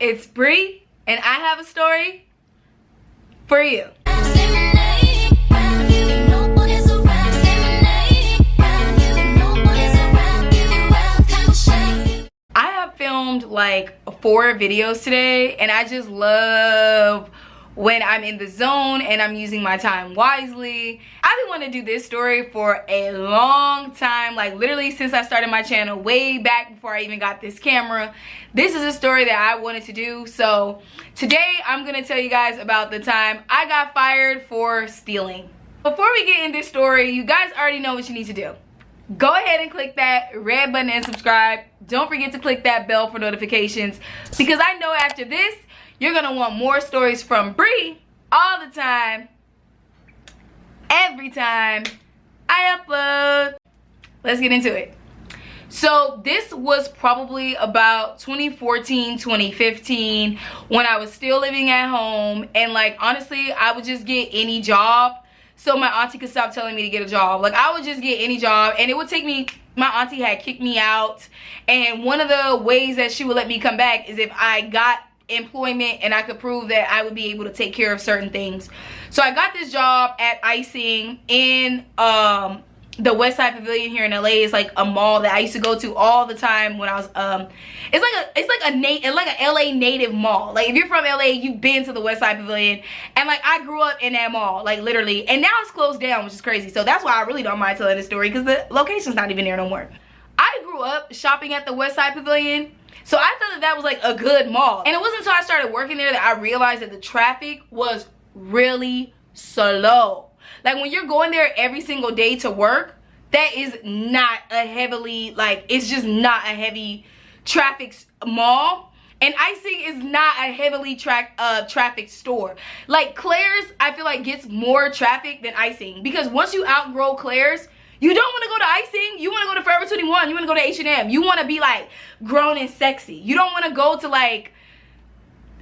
it's Bree, and I have a story for you. I have filmed like 4 videos today, and I just love when I'm in the zone and I'm using my time wisely. I've been wanting to do this story for a long time, like literally since I started my channel way back before I even got this camera. This is a story that I wanted to do. So today I'm gonna tell you guys about the time I got fired for stealing. Before we get in this story, you guys already know what you need to do. Go ahead and click that red button and subscribe. Don't forget to click that bell for notifications, because I know after this you're gonna want more stories from Bree all the time, every time I upload. Let's get into it. So this was probably about 2014, 2015, when I was still living at home, and like honestly I would just get any job so my auntie could stop telling me to get a job. Like I would just get any job, and it would take me, my auntie had kicked me out, and one of the ways that she would let me come back is if I got employment and I could prove that I would be able to take care of certain things. So I got this job at Icing in the West Side Pavilion here in LA. It's like a mall that I used to go to all the time when I was it's like a LA native mall. Like if you're from LA, you've been to the West Side Pavilion, and like I grew up in that mall, like literally, and now it's closed down, which is crazy. So that's why I really don't mind telling this story, because the location's not even there no more. I grew up shopping at the West Side Pavilion, so I thought that that was like a good mall. And it wasn't until I started working there that I realized that the traffic was really slow. Like when you're going there every single day to work, that is not a heavily, like it's just not a heavy traffic mall. And Icing is not a heavily traffic store. Like Claire's, I feel like gets more traffic than Icing, because once you outgrow Claire's, you don't want to go to Icing. You want to go to Forever 21. You want to go to H&M. You want to be like grown and sexy. You don't want to go to like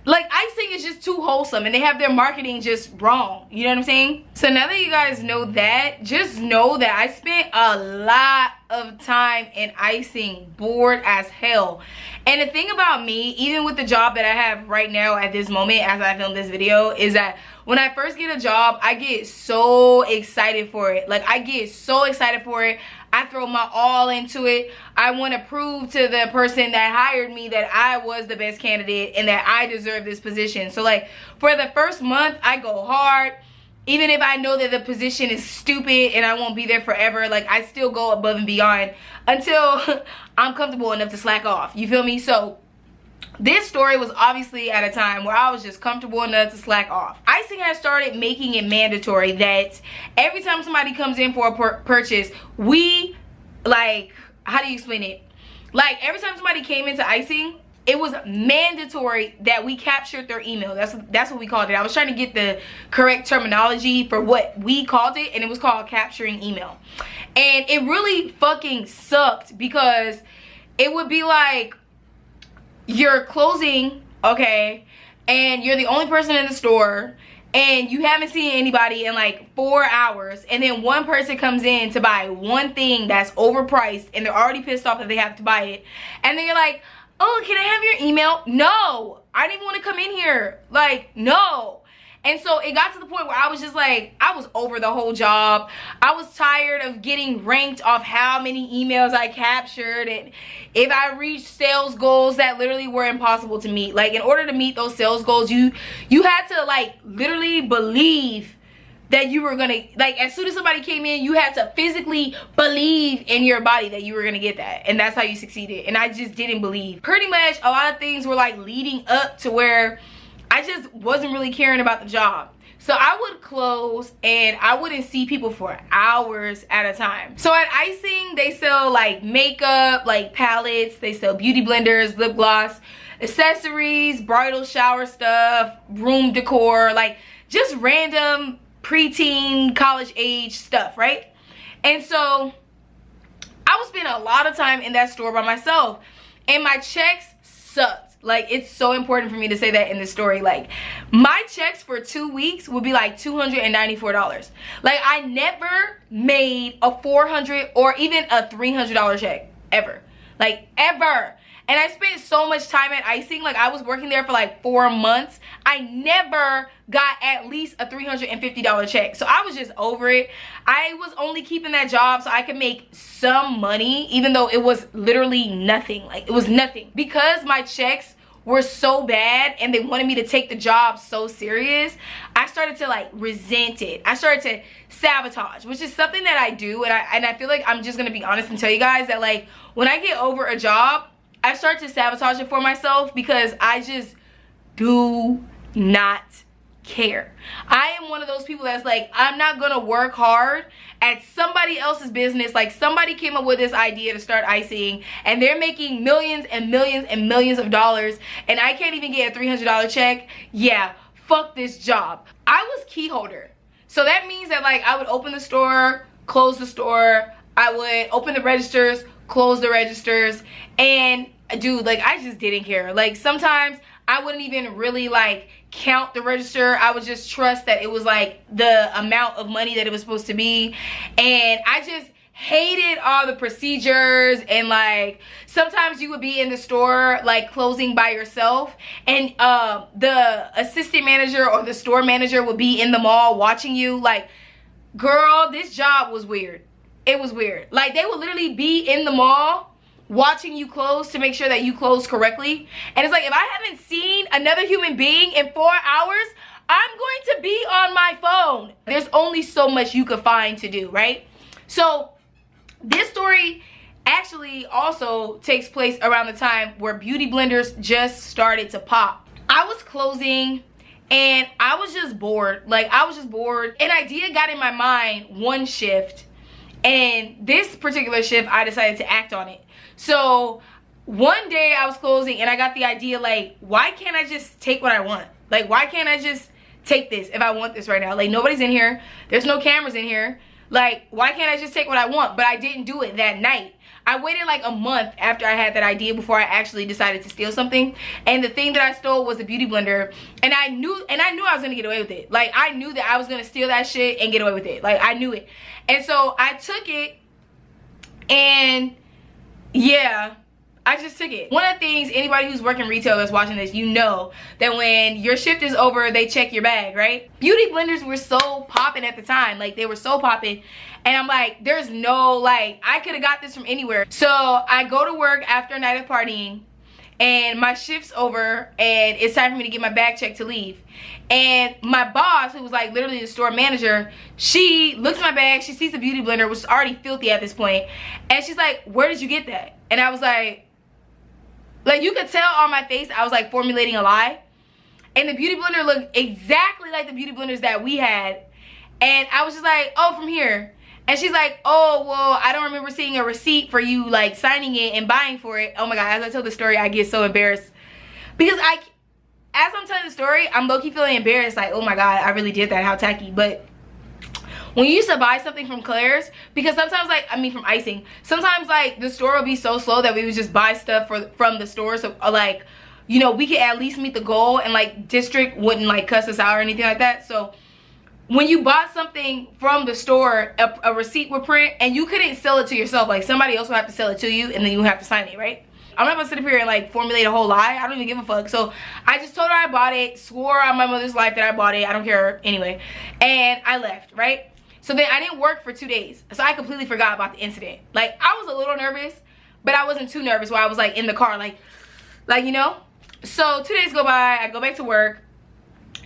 Icing is just too wholesome, and they have their marketing just wrong. You know what I'm saying? So now that you guys know that, just know that I spent a lot of time in Icing, bored as hell. And the thing about me, even with the job that I have right now at this moment as I film this video, is that when I first get a job, I get so excited for it. Like I get so excited for it. I throw my all into it. I want to prove to the person that hired me that I was the best candidate and that I deserve this position. So like for the first month, I go hard. Even if I know that the position is stupid and I won't be there forever, like I still go above and beyond until I'm comfortable enough to slack off. You feel me? So this story was obviously at a time where I was just comfortable enough to slack off. Icing has started making it mandatory that every time somebody comes in for a purchase, we, like, how do you explain it? Like, every time somebody came into Icing, it was mandatory that we captured their email. That's what we called it. I was trying to get the correct terminology for what we called it, and it was called capturing email. And it really fucking sucked, because it would be like, you're closing, okay, and you're the only person in the store, and you haven't seen anybody in like 4 hours, and then one person comes in to buy one thing that's overpriced, and they're already pissed off that they have to buy it, and then you're like, oh, can I have your email? No, I didn't even want to come in here. Like, no. And so it got to the point where I was just like, I was over the whole job. I was tired of getting ranked off how many emails I captured, and if I reached sales goals that literally were impossible to meet. Like in order to meet those sales goals, you had to like literally believe that you were gonna, like as soon as somebody came in, you had to physically believe in your body that you were gonna get that, and that's how you succeeded. And I just didn't believe. Pretty much a lot of things were like leading up to where I just wasn't really caring about the job. So I would close and I wouldn't see people for hours at a time. So at Icing, they sell like makeup, like palettes, they sell beauty blenders, lip gloss, accessories, bridal shower stuff, room decor, like just random preteen, college age stuff, right? And so I was spending a lot of time in that store by myself, and my checks sucked. Like, it's so important for me to say that in this story. Like, my checks for 2 weeks would be like $294. Like, I never made a $400 or even a $300 check, ever. Like, ever. And I spent so much time at Icing. Like, I was working there for like 4 months. I never got at least a $350 check. So I was just over it. I was only keeping that job so I could make some money, even though it was literally nothing. Like, it was nothing. Because my checks were so bad and they wanted me to take the job so serious, I started to like resent it. I started to sabotage, which is something that I do, and I feel like I'm just gonna be honest and tell you guys that, like, when I get over a job, I start to sabotage it for myself because I just do not care. I am one of those people that's like, I'm not gonna work hard at somebody else's business. Like, somebody came up with this idea to start Icing and they're making millions and millions and millions of dollars and I can't even get a $300 check. Yeah, fuck this job. I was key holder, so that means that, like, I would open the store, close the store, I would open the registers, close the registers, and dude, like, I just didn't care. Like, sometimes I wouldn't even really like count the register. I would just trust that it was like the amount of money that it was supposed to be. And I just hated all the procedures. And like, sometimes you would be in the store like closing by yourself, and the assistant manager or the store manager would be in the mall watching you. Like, girl, this job was weird. It was weird. Like, they would literally be in the mall watching you close to make sure that you close correctly. And it's like, if I haven't seen another human being in 4 hours, I'm going to be on my phone. There's only so much you could find to do, right? So this story actually also takes place around the time where beauty blenders just started to pop. I was closing and I was just bored. Like, I was just bored. An idea got in my mind one shift, and this particular shift I decided to act on it. So one day I was closing and I got the idea, like, why can't I just take what I want? Like, why can't I just take this if I want this right now? Like, nobody's in here. There's no cameras in here. Like, why can't I just take what I want? But I didn't do it that night. I waited like a month after I had that idea before I actually decided to steal something. And the thing that I stole was a beauty blender. And I knew I was gonna get away with it. Like, I knew that I was gonna steal that shit and get away with it. Like, I knew it. And so I took it, and yeah, I just took it. One of the things, anybody who's working retail that's watching this, you know that when your shift is over, they check your bag, right? Beauty blenders were so popping at the time. Like, they were so popping. And I'm like, there's no, like, I could have got this from anywhere. So I go to work after a night of partying, and my shift's over, and it's time for me to get my bag checked to leave. And my boss, who was like literally the store manager, she looks at my bag, she sees the beauty blender, which is already filthy at this point, and she's like, where did you get that? And I was like, you could tell on my face I was like formulating a lie. And the beauty blender looked exactly like the beauty blenders that we had. And I was just like, oh, from here. And she's like, oh, well, I don't remember seeing a receipt for you like signing it and buying for it. Oh my God, as I tell the story, I get so embarrassed. Because as I'm telling the story, I'm low-key feeling embarrassed. Like, oh my God, I really did that, how tacky. But when you used to buy something from Claire's, because sometimes, like, I mean from Icing, sometimes like the store would be so slow that we would just buy stuff from the store. So like, you know, we could at least meet the goal, and like district wouldn't like cuss us out or anything like that. So when you bought something from the store, a receipt would print, and you couldn't sell it to yourself. Like, somebody else would have to sell it to you, and then you would have to sign it, right? I'm not gonna sit up here and like formulate a whole lie. I don't even give a fuck. So I just told her I bought it, swore on my mother's life that I bought it. I don't care anyway. And I left, right? So then I didn't work for 2 days. So I completely forgot about the incident. Like, I was a little nervous, but I wasn't too nervous where I was like in the car, like, you know? So 2 days go by, I go back to work,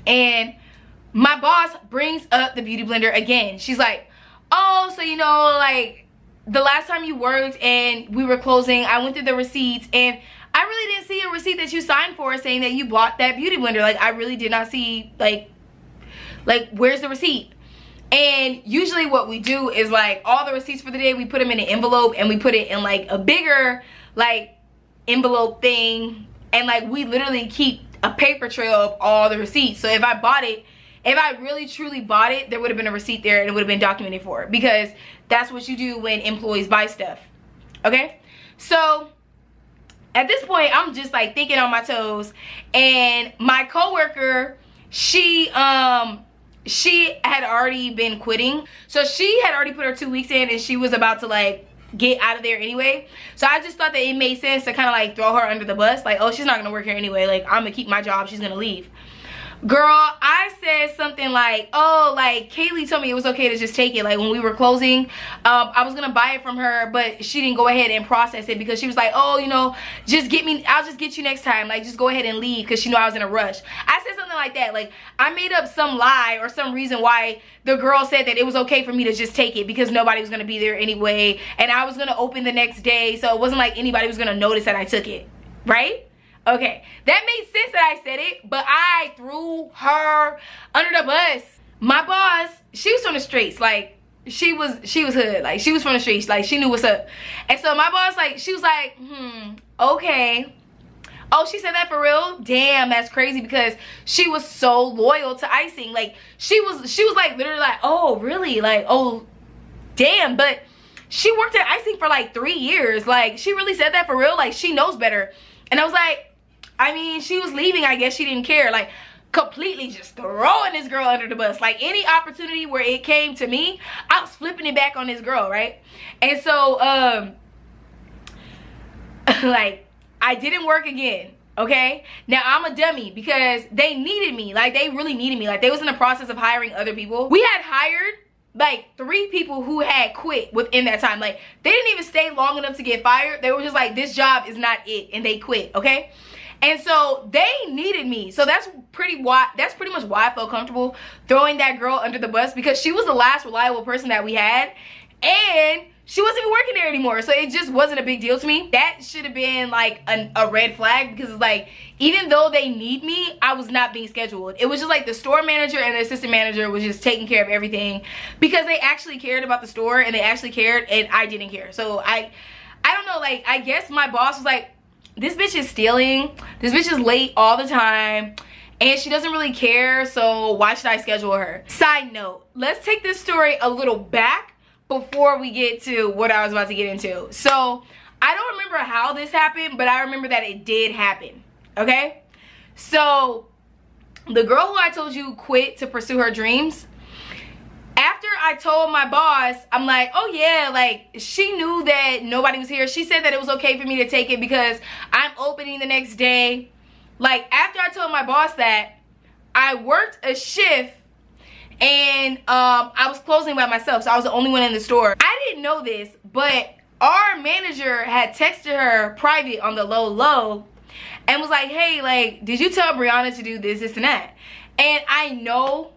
and my boss brings up the beauty blender again. She's like, oh, so you know, like, the last time you worked and we were closing, I went through the receipts, and I really didn't see a receipt that you signed for saying that you bought that beauty blender. Like, I really did not see, like where's the receipt? And usually what we do is like all the receipts for the day, we put them in an envelope, and we put it in like a bigger like envelope thing, and like we literally keep a paper trail of all the receipts. So if I bought it, if I really truly bought it, there would have been a receipt there, and it would have been documented for it, because that's what you do when employees buy stuff. Okay? So at this point, I'm just like thinking on my toes, and my coworker, she had already been quitting. So she had already put her 2 weeks in, and she was about to like get out of there anyway. So I just thought that it made sense to kind of like throw her under the bus. Like, oh, she's not gonna work here anyway. Like, I'm gonna keep my job. She's gonna leave. Girl, I said something like, oh, like, Kaylee told me it was okay to just take it. Like, when we were closing, I was gonna buy it from her, but she didn't go ahead and process it because she was like, oh, you know, just get me, I'll just get you next time. Like, just go ahead and leave, because she knew I was in a rush. I said something like that. Like, I made up some lie or some reason why the girl said that it was okay for me to just take it because nobody was gonna be there anyway, and I was gonna open the next day, so it wasn't like anybody was gonna notice that I took it, right? Okay, that made sense that I said it, but I threw her under the bus. My boss, she was from the streets. Like, she was hood. Like, she was from the streets. Like, she knew what's up. And so my boss, like, she was like, okay. Oh, she said that for real? Damn, that's crazy, because she was so loyal to Icing. Like, she was like literally like, oh, really? Like, oh, damn. But she worked at Icing for like 3 years. Like, she really said that for real? Like, she knows better. And I was like, I mean, she was leaving. I guess she didn't care. Like, completely just throwing this girl under the bus. Like, any opportunity where it came to me, I was flipping it back on this girl, right? And so, like, I didn't work again, okay? Now, I'm a dummy because they needed me. Like, they really needed me. Like, they was in the process of hiring other people. We had hired like 3 people who had quit within that time. Like, they didn't even stay long enough to get fired. They were just like, this job is not it, and they quit, okay? And so they needed me. So that's pretty much why I felt comfortable throwing that girl under the bus, because she was the last reliable person that we had, and she wasn't even working there anymore. So it just wasn't a big deal to me. That should have been like a red flag, because it's like, even though they need me, I was not being scheduled. It was just like the store manager and the assistant manager was just taking care of everything, because they actually cared about the store and they actually cared, and I didn't care. So I don't know, like, I guess my boss was like, this bitch is stealing, this bitch is late all the time, and she doesn't really care, so why should I schedule her? Side note, let's take this story a little back before we get to what I was about to get into. So I don't remember how this happened, but I remember that it did happen, okay? So the girl who I told you quit to pursue her dreams, after I told my boss, I'm like, oh yeah, like, she knew that nobody was here. She said that it was okay for me to take it because I'm opening the next day. Like, after I told my boss that, I worked a shift, and I was closing by myself, so I was the only one in the store. I didn't know this, but our manager had texted her private on the low and was like, hey, like, did you tell Brianna to do this, this, and that? And I know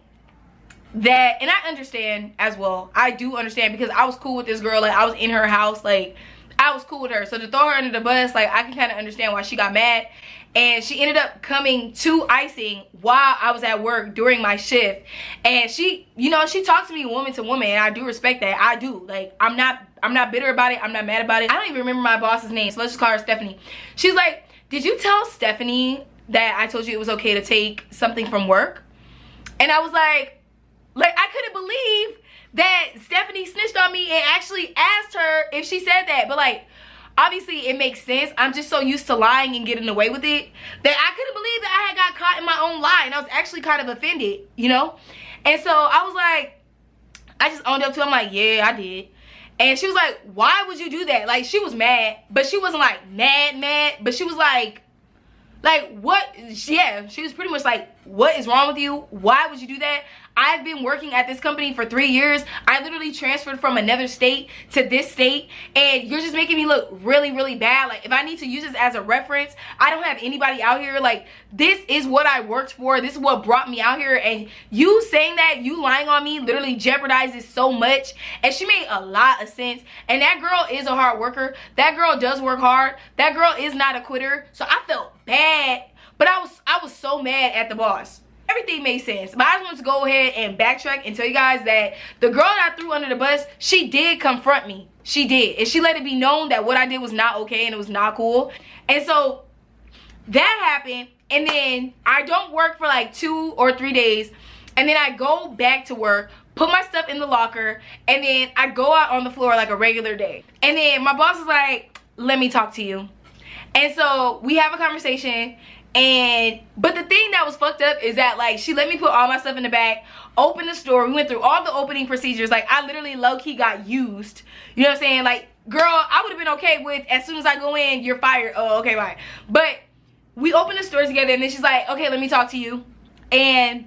that, and I understand as well. I do understand, because I was cool with this girl. Like, I was in her house. Like, I was cool with her. So to throw her under the bus, like, I can kind of understand why she got mad. And she ended up coming to Icing while I was at work during my shift. And she, you know, she talked to me woman to woman, and I do respect that. I do. Like, I'm not bitter about it. I'm not mad about it. I don't even remember my boss's name, so let's just call her Stephanie. She's like, did you tell Stephanie that I told you it was okay to take something from work? And I was like, I couldn't believe that Stephanie snitched on me and actually asked her if she said that. But, like, obviously it makes sense. I'm just so used to lying and getting away with it that I couldn't believe that I had got caught in my own lie, and I was actually kind of offended, you know? And so I was like, I just owned up to it. I'm like, yeah, I did. And she was like, why would you do that? Like, she was mad, but she wasn't like mad, but she was like, what? Yeah, she was pretty much like, what is wrong with you? Why would you do that? I've been working at this company for 3 years. I literally transferred from another state to this state, and you're just making me look really, really bad. Like, if I need to use this as a reference, I don't have anybody out here. Like, this is what I worked for. This is what brought me out here, and you saying that, you lying on me, literally jeopardizes so much. And she made a lot of sense. And that girl is a hard worker. That girl does work hard. That girl is not a quitter. So I felt bad, but I was so mad at the boss. Everything made sense, but I just wanted to go ahead and backtrack and tell you guys that the girl that I threw under the bus, she did confront me. She did, and she let it be known that what I did was not okay and it was not cool. And so that happened, and then I don't work for like 2 or 3 days, and then I go back to work, put my stuff in the locker, and then I go out on the floor like a regular day. And then my boss is like, let me talk to you. And so we have a conversation. But the thing that was fucked up is that, like, she let me put all my stuff in the back, open the store. We went through all the opening procedures. Like, I literally low-key got used. You know what I'm saying? Like, girl, I would have been okay with, as soon as I go in, you're fired. Oh, okay, bye. But we opened the stores together, and then she's like, okay, let me talk to you. And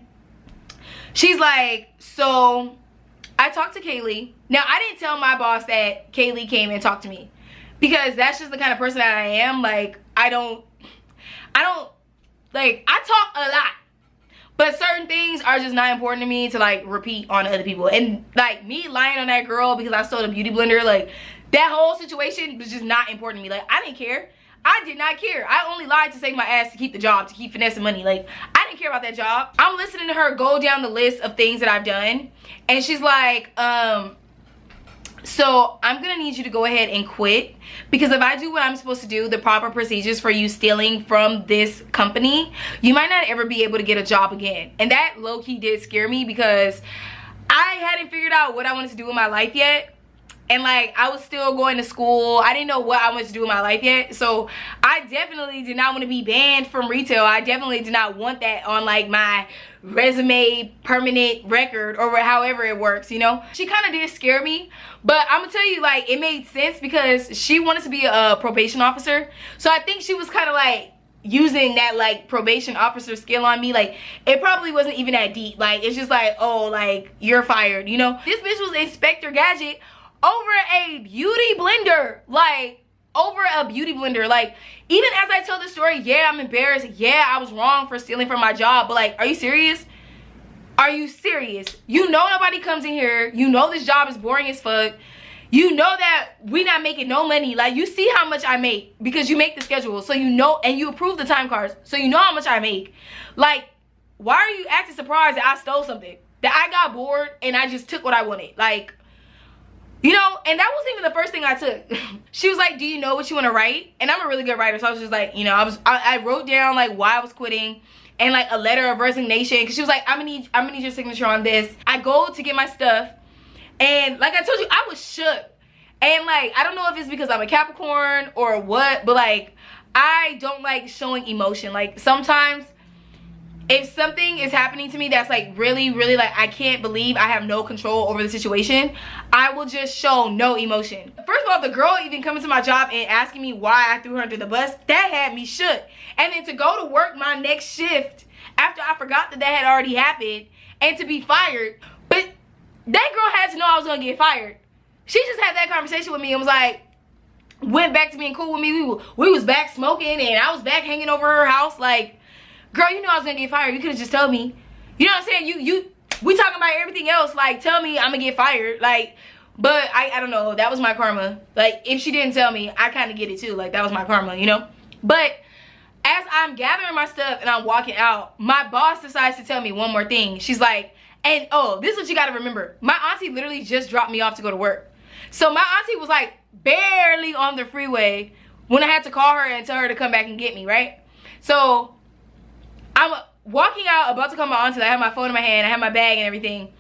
she's like, so I talked to Kaylee. Now, I didn't tell my boss that Kaylee came and talked to me, because that's just the kind of person that I am. Like, I talk a lot, but certain things are just not important to me to like repeat on other people. And like me lying on that girl because I stole a beauty blender, like that whole situation was just not important to me. Like, I didn't care. I did not care. I only lied to save my ass to keep the job, to keep finessing money. Like, I didn't care about that job. I'm listening to her go down the list of things that I've done, and she's like, so I'm gonna need you to go ahead and quit, because if I do what I'm supposed to do, the proper procedures for you stealing from this company, you might not ever be able to get a job again. And that low-key did scare me, because I hadn't figured out what I wanted to do in my life yet. And like, I was still going to school. I didn't know what I wanted to do in my life yet. So I definitely did not want to be banned from retail. I definitely did not want that on like my resume permanent record, or however it works, you know. She kind of did scare me, but I'm gonna tell you, like, it made sense because she wanted to be a probation officer. So I think she was kind of like using that like probation officer skill on me. Like, it probably wasn't even that deep. Like, it's just like, oh, like, you're fired, you know. This bitch was Inspector Gadget over a beauty blender. Like, over a beauty blender. Like, even as I tell the story, yeah, I'm embarrassed. Yeah, I was wrong for stealing from my job. But like, are you serious? Are you serious? You know nobody comes in here. You know this job is boring as fuck. You know that we not making no money. Like, you see how much I make because you make the schedule. So you know, and you approve the time cards. So you know how much I make. Like, why are you acting surprised that I stole something? That I got bored and I just took what I wanted. Like, you know, and that wasn't even the first thing I took. She was like, do you know what you want to write? And I'm a really good writer, so I was just like, you know, I wrote down like why I was quitting and like a letter of resignation, because she was like, I'm gonna need your signature on this. I go to get my stuff, and like I told you, I was shook. And like, I don't know if it's because I'm a Capricorn or what, but like, I don't like showing emotion. Like, sometimes if something is happening to me that's like really, really like I can't believe I have no control over the situation, I will just show no emotion. First of all, the girl even coming to my job and asking me why I threw her under the bus, that had me shook. And then to go to work my next shift after I forgot that had already happened, and to be fired. But that girl had to know I was gonna get fired. She just had that conversation with me and was like, went back to being cool with me. We was back smoking, and I was back hanging over her house. Like, girl, you know I was gonna get fired. You could have just told me. You know what I'm saying? We talking about everything else. Like, tell me I'm gonna get fired. Like, but I don't know. That was my karma. Like, if she didn't tell me, I kind of get it too. Like, that was my karma, you know? But as I'm gathering my stuff and I'm walking out, my boss decides to tell me one more thing. She's like, and oh, this is what you gotta remember. My auntie literally just dropped me off to go to work. So my auntie was like barely on the freeway when I had to call her and tell her to come back and get me, right? So I'm walking out, about to call my auntie. I have my phone in my hand, I have my bag and everything.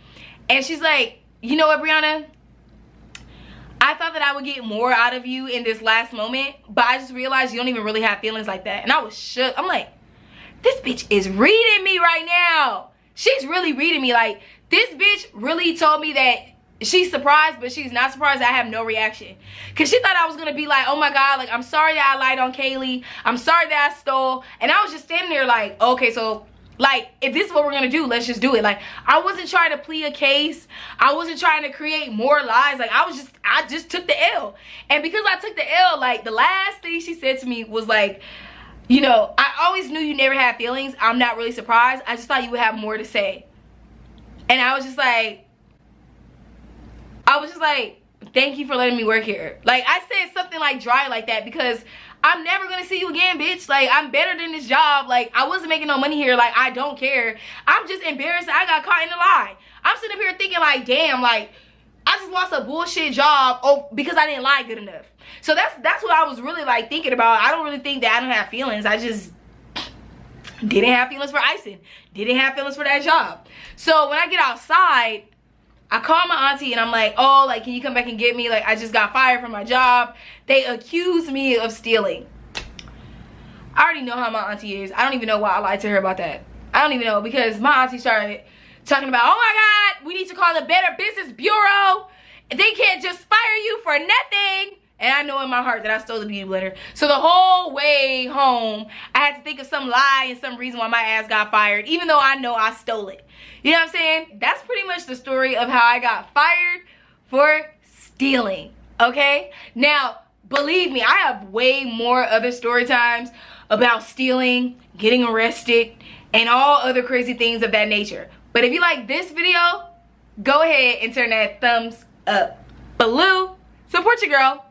And she's like, you know what, Brianna? I thought that I would get more out of you in this last moment, but I just realized you don't even really have feelings like that. And I was shook. I'm like, this bitch is reading me right now. She's really reading me. Like, this bitch really told me that she's surprised, but she's not surprised that I have no reaction. Because she thought I was going to be like, oh my God, like, I'm sorry that I lied on Kaylee. I'm sorry that I stole. And I was just standing there like, okay, so, like, if this is what we're going to do, let's just do it. Like, I wasn't trying to plead a case. I wasn't trying to create more lies. Like, I just took the L. And because I took the L, like, the last thing she said to me was like, you know, I always knew you never had feelings. I'm not really surprised. I just thought you would have more to say. And I was just like, thank you for letting me work here. Like, I said something like dry like that because I'm never gonna see you again, bitch. Like, I'm better than this job. Like, I wasn't making no money here. Like, I don't care. I'm just embarrassed that I got caught in a lie. I'm sitting up here thinking like, damn, like, I just lost a bullshit job because I didn't lie good enough. So that's what I was really like thinking about. I don't really think that I don't have feelings. I just didn't have feelings for Icing. Didn't have feelings for that job. So when I get outside, I call my auntie and I'm like, oh, like, can you come back and get me? Like, I just got fired from my job. They accused me of stealing. I already know how my auntie is. I don't even know why I lied to her about that. I don't even know, because my auntie started talking about, oh my God, we need to call the Better Business Bureau. They can't just fire you for nothing. And I know in my heart that I stole the beauty blender. So the whole way home, I had to think of some lie and some reason why my ass got fired, even though I know I stole it. You know what I'm saying? That's pretty much the story of how I got fired for stealing, okay? Now, believe me, I have way more other story times about stealing, getting arrested, and all other crazy things of that nature. But if you like this video, go ahead and turn that thumbs up. Baloo, support your girl.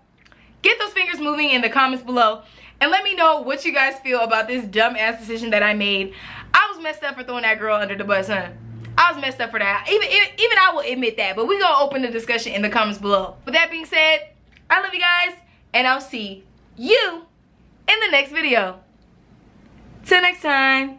Get those fingers moving in the comments below. And let me know what you guys feel about this dumb ass decision that I made. I was messed up for throwing that girl under the bus, huh? I was messed up for that. Even I will admit that. But we're going to open the discussion in the comments below. With that being said, I love you guys. And I'll see you in the next video. Till next time.